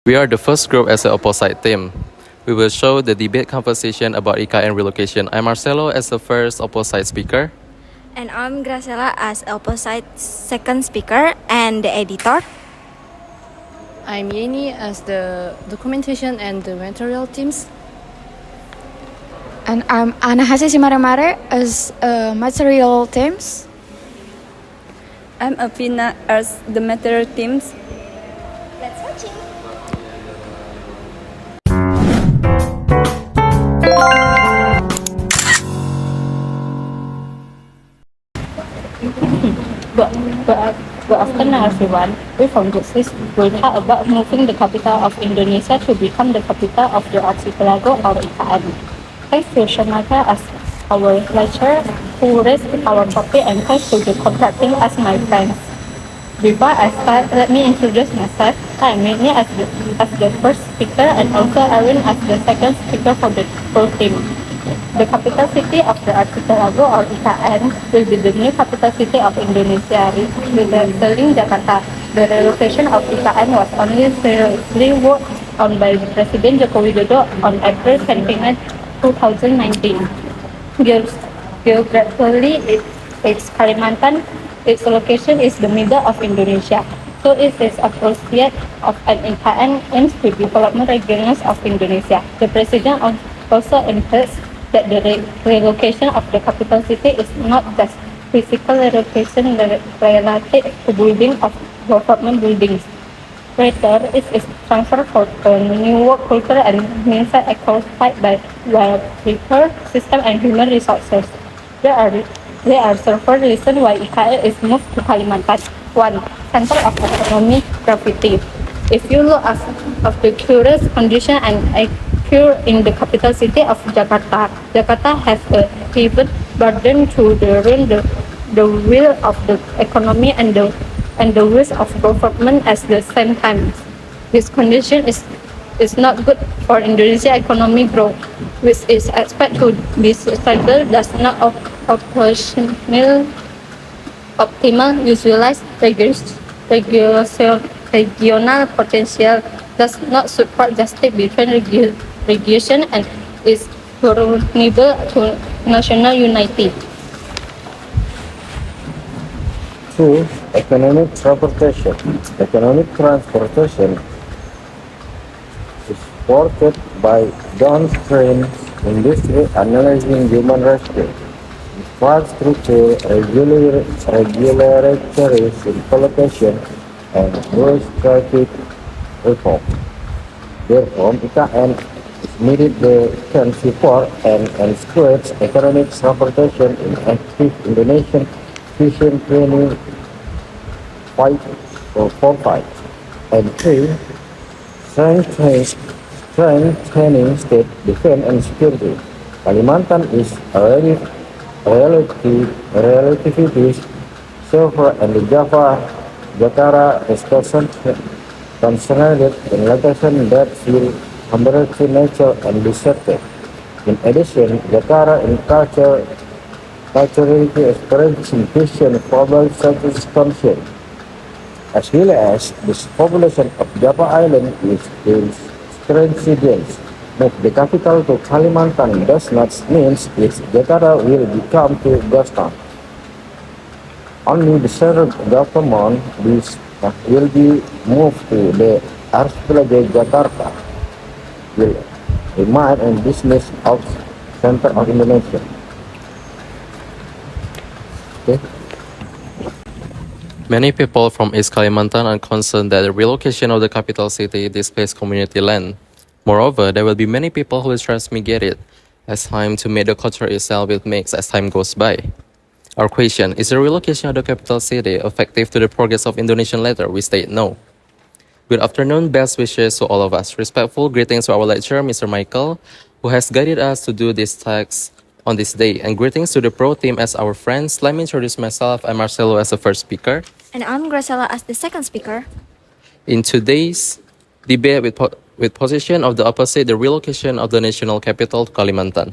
We are the first group as the opposite team. We will show the debate conversation about IKN relocation. I'm Marcelo as the first opposite speaker. And I'm Graciela as opposite second speaker and the editor. I'm Yeni as the documentation and the material teams. And I'm Ana Hasi Simaramare as material teams. I'm Afina as the material teams. Let's watch it. Good afternoon, everyone. We from Jutsis will talk about moving the capital of Indonesia to become the capital of the archipelago or IKN. Thanks to Shanaka as our lecturer who raised our topic, and thanks to the contracting as my friends. Before I start, let me introduce myself. I am Whitney as the first speaker and also Erin as the second speaker for the whole team. The capital city of the archipelago or IKN will be the new capital city of Indonesia, replacing Jakarta. The relocation of IKN was only seriously worked on by President Joko Widodo on April 29, 2019. Geographically, it's Kalimantan. Its location is the middle of Indonesia, so it is appropriate of an IKN aims to development regions of Indonesia. The President also insists that the relocation of the capital city is not just physical relocation related to building of government buildings. Rather, it is transfer for a new work culture and mindset occupied by welfare system and human resources. There are several reasons why IKN is moved to Kalimantan. 1. Center of economic gravity. If you look at the current condition and occur in the capital city of Jakarta, Jakarta has a heavy burden to run the wheel of the economy and the wheels of government at the same time. This condition is not good for Indonesia economic growth, which is expected to be stable, does not operational optimal, utilize regional potential, does not support justice between region and is vulnerable to national unity. 2. Economic transportation. Economic transportation is supported by downstream industry analyzing human resources, infrastructure, regulatory simplification, and road traffic reform. Therefore, IKN is needed to can support and encourage economic transportation in active Indonesian efficient training 5 and 3. Strengthening state defense and security. Kalimantan is already relatively safer, and the Jakarta is concentrated in location that will embrace nature and deserted. In addition, Jakarta in culturally experiencing Christian global status concern, as well as the population of Java Island is transcendent. Move the capital to Kalimantan does not mean its Jakarta will become to ghost town. Only the central government will be moved to the archipelago. Jakarta will remain a business of center of Indonesia. Okay. Many people from East Kalimantan are concerned that the relocation of the capital city displaces community land. Moreover, there will be many people who will transmigrate it as time to make the culture itself will mix as time goes by. Our question, is the relocation of the capital city effective to the progress of Indonesian later? We state no. Good afternoon, best wishes to all of us. Respectful greetings to our lecturer, Mr. Michael, who has guided us to do this text on this day, and greetings to the pro team as our friends. Let me introduce myself. I'm Marcelo as the first speaker. And I'm Graciela as the second speaker. In today's debate with position of the opposite, the relocation of the national capital to Kalimantan.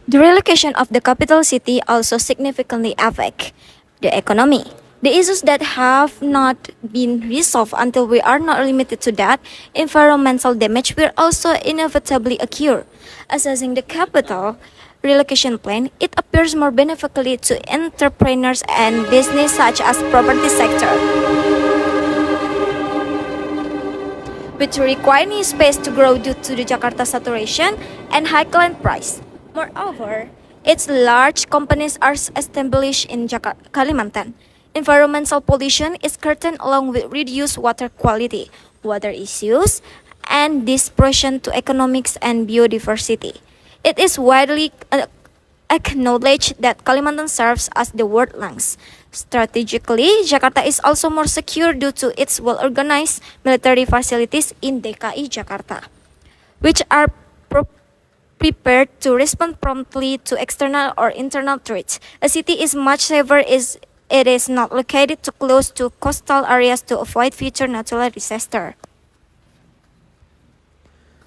The relocation of the capital city also significantly affects the economy. The issues that have not been resolved until we are not limited to that, environmental damage will also inevitably occur. Assessing the capital relocation plan, it appears more beneficially to entrepreneurs and business such as property sector, which require new space to grow due to the Jakarta saturation and high land price. Moreover, its large companies are established in Kalimantan. Environmental pollution is curtailed along with reduced water quality, water issues, and dispersion to economics and biodiversity. It is widely acknowledged that Kalimantan serves as the world lungs. Strategically, Jakarta is also more secure due to its well-organized military facilities in DKI Jakarta, which are prepared to respond promptly to external or internal threats. A city is much safer is it is not located too close to coastal areas to avoid future natural disaster.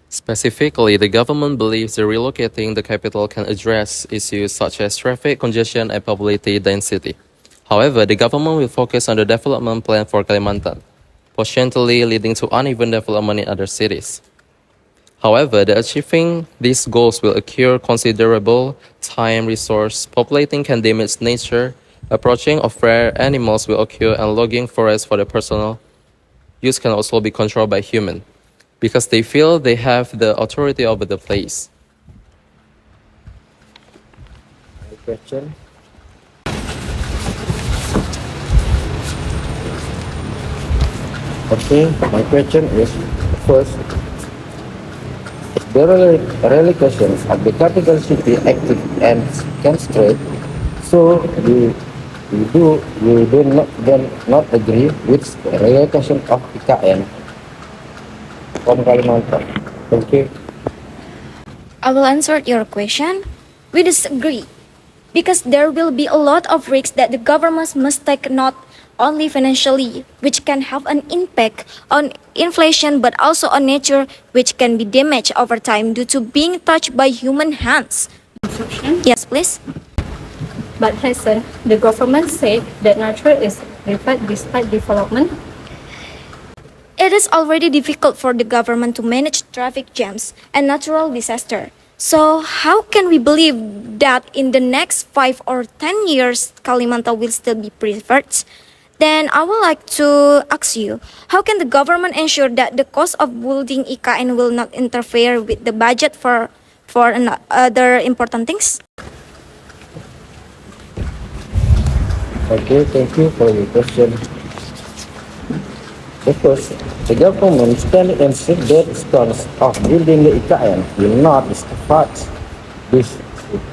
Specifically, the government believes that relocating the capital can address issues such as traffic congestion and population density. However, the government will focus on the development plan for Kalimantan, potentially leading to uneven development in other cities. However, the achieving these goals will occur considerable time, resource, populating can damage nature, approaching of rare animals will occur, and logging forests for the personal use can also be controlled by humans, because they feel they have the authority over the place. Any question? Okay, my question is, first, is the relocation of the capital city active and constrained? So we do not agree with the relocation of IKN from Kalimantan. Thank you. I will answer your question. We disagree because there will be a lot of risks that the government must take, not only financially, which can have an impact on inflation, but also on nature, which can be damaged over time due to being touched by human hands. Yes, please. But Hassan, the government said that nature is revived despite development. It is already difficult for the government to manage traffic jams and natural disaster. So how can we believe that in the next 5 or 10 years Kalimantan will still be preserved? Then I would like to ask you, how can the government ensure that the cost of building IKN will not interfere with the budget for other important things? Okay, thank you for your question. Because the government stand and sit their stance of building the IKN will not sacrifice this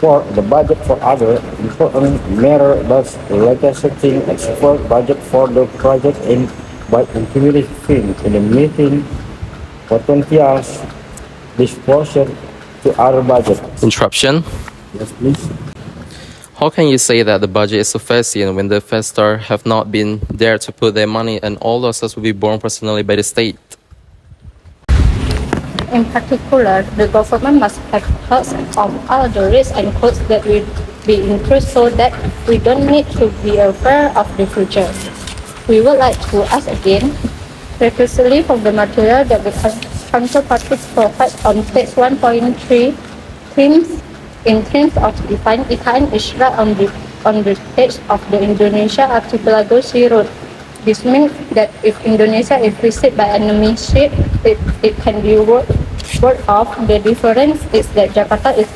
for the budget for other important matter, thus legislating export budget for the project in by including in the meeting potential disposition to other budget. Interruption. Yes, please. How can you say that the budget is sufficient when the investors have not been there to put their money and all losses will be borne personally by the state? In particular, the government must have thoughts of all the risks and costs that will be incurred so that we don't need to be aware of the future. We would like to ask again, previously from the material that the counterparties provide on page 1.3, in terms of defined IKN is right on the edge of the Indonesia Archipelago Sea Road. This means that if Indonesia is visited by enemy ship, it can be ward off. The difference is that Jakarta is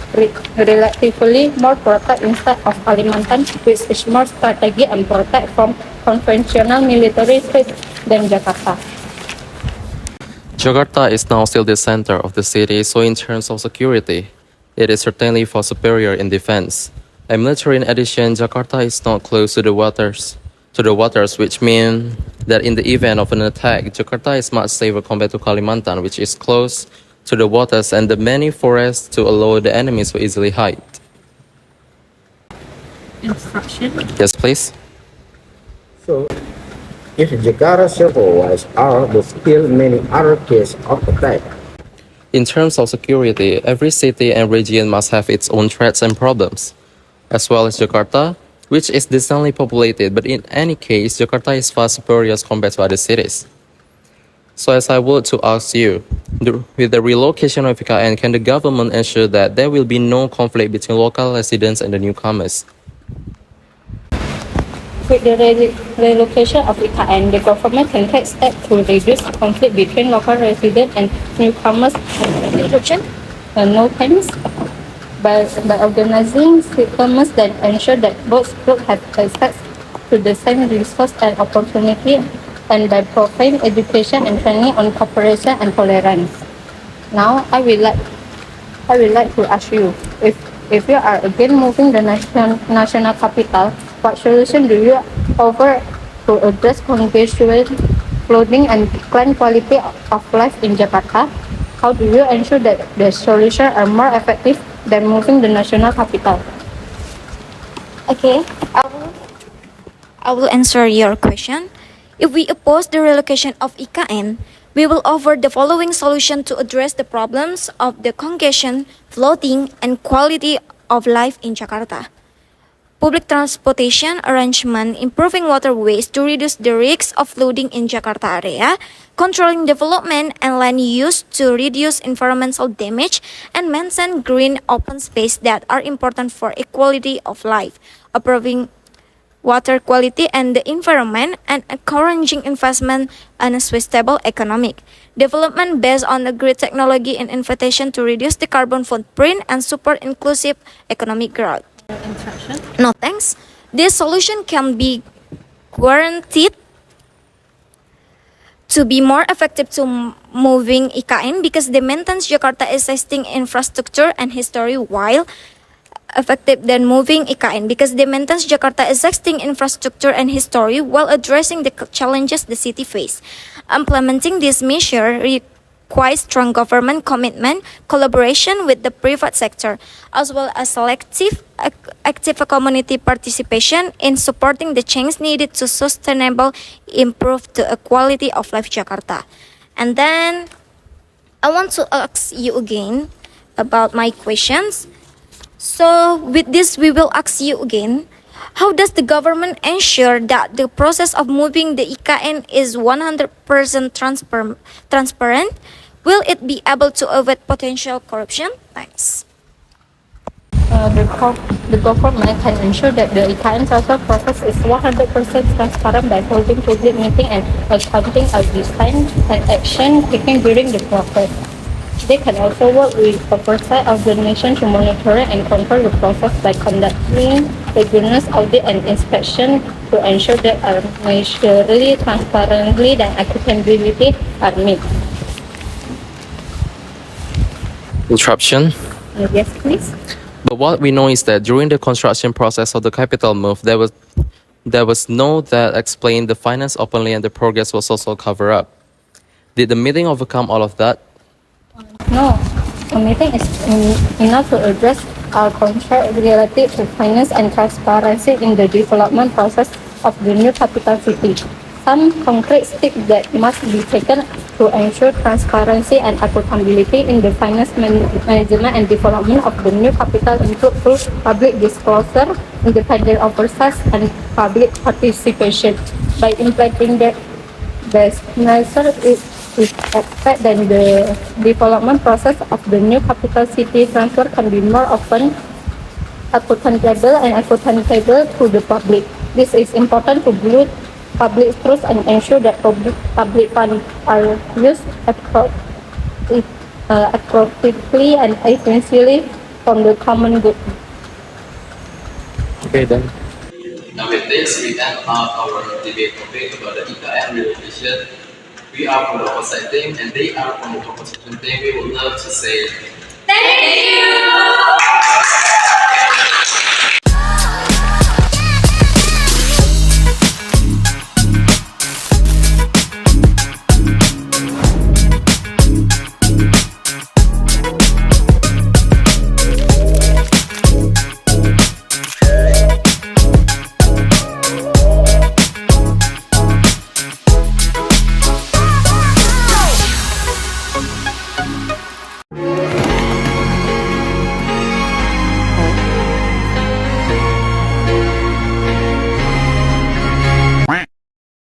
relatively more protected instead of Kalimantan, which is more strategic and protected from conventional military threats than Jakarta. Jakarta is now still the center of the city, so in terms of security, it is certainly far superior in defense. And military in addition, Jakarta is not close to the waters, which mean that in the event of an attack, Jakarta is much safer compared to Kalimantan, which is close to the waters and the many forests to allow the enemies to easily hide. Instruction. Yes, please. So, if Jakarta survives, are there still many other cases of attack? In terms of security, every city and region must have its own threats and problems. As well as Jakarta, which is densely populated, but in any case, Jakarta is far superior as compared to other cities. So as I would to ask you, with the relocation of IKN, can the government ensure that there will be no conflict between local residents and the newcomers? With the relocation of IKN, the government can take steps to reduce conflict between local residents and newcomers. Interruption. No thanks. By organizing settlements that ensure that both groups have access to the same resource and opportunity, and by providing education and training on cooperation and tolerance. Now, I would like to ask you, if you are again moving the national capital, what solution do you offer to address congestion, flooding, and decline quality of life in Jakarta? How do you ensure that the solutions are more effective than moving the national capital? Okay, I will answer your question. If we oppose the relocation of IKN, we will offer the following solution to address the problems of the congestion, flooding, and quality of life in Jakarta. Public transportation arrangement, improving waterways to reduce the risks of flooding in Jakarta area, controlling development and land use to reduce environmental damage, and maintain green open space that are important for equality of life, improving water quality and the environment, and encouraging investment and a sustainable economic development based on the great technology and invitation to reduce the carbon footprint and support inclusive economic growth. No thanks. This solution can be guaranteed to be more effective to moving IKN because they maintain Jakarta existing infrastructure and history while effective than moving IKN because they maintain Jakarta existing infrastructure and history while addressing the challenges the city face. Implementing this measure requires strong government commitment, collaboration with the private sector, as well as selective, active community participation in supporting the change needed to sustainable improve the quality of life Jakarta. And then I want to ask you again about my questions. So with this, we will ask you again, how does the government ensure that the process of moving the IKN is 100% transparent? Will it be able to avoid potential corruption? Thanks. The government can ensure that the IKN transfer process is 100% transparent by holding public meeting and accounting of design and action taken during the process. They can also work with oversight organization to monitor and control the process by conducting rigorous audit and inspection to ensure that measurably, transparently, and accountability are met. Interruption. Yes, please. But what we know is that during the construction process of the capital move, there was no that explained the finance openly and the progress was also covered up. Did the meeting overcome all of that? No, a meeting is enough to address our concern related to finance and transparency in the development process of the new capital city. Some concrete steps that must be taken to ensure transparency and accountability in the finance management and development of the new capital include through public disclosure, independent oversight, and public participation. By implementing the measure, it is expected that the development process of the new capital city transfer can be more often accountable to the public. This is important to build public trust and ensure that public funds are used appropriately and efficiently from the common good. Okay then. Now with this, we end our debate topic about the IKN relocation. We are from the oversight team and they are from the proposition team. We would love to say thank you!